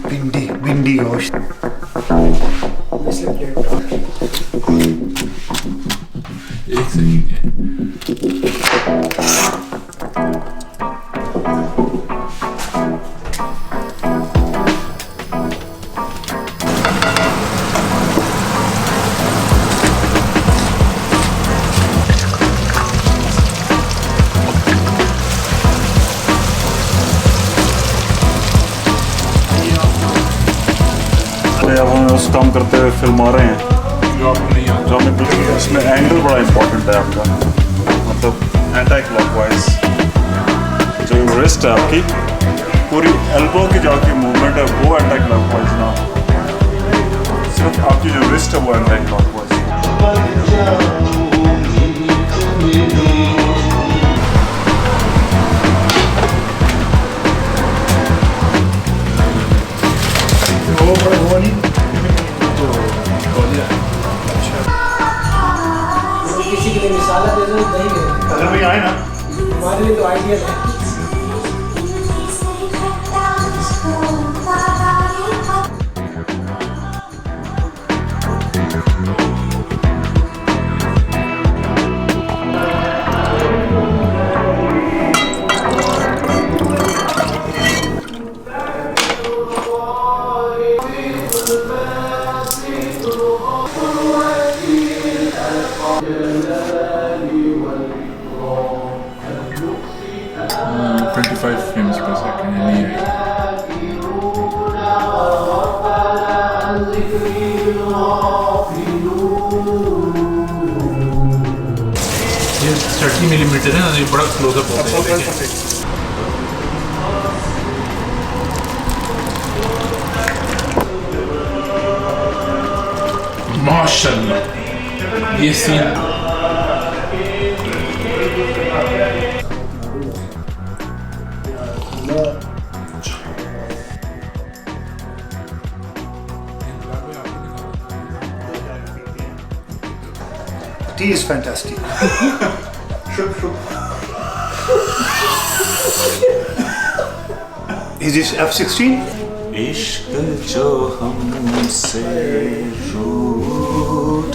भिंडी गोश्त। एक सेकंड अब हम उस काम करते हुए फिल्म आ रहे हैं जो हमें बिल्कुल इसमें एंगल बड़ा इंपॉर्टेंट है आपका, मतलब एंटी क्लॉकवाइज जो रिस्ट है आपकी पूरी एल्बो की जो आपकी मूवमेंट है वो एंटी क्लॉकवाइज ना, सिर्फ आपकी जो रिस्ट है वो एंटी क्लॉकवाइज। किसी के लिए मिसाल दे दो दही में अगर भाई आए ना हमारे लिए तो आइडियल है। frames per second नहीं है। ये 30 मिलीमीटर है ना, ये बड़ा क्लोजअप होता है। माशाल्लाह ये scene Tea is fantastic. Is this F16? इश्क जो हमसे रूठ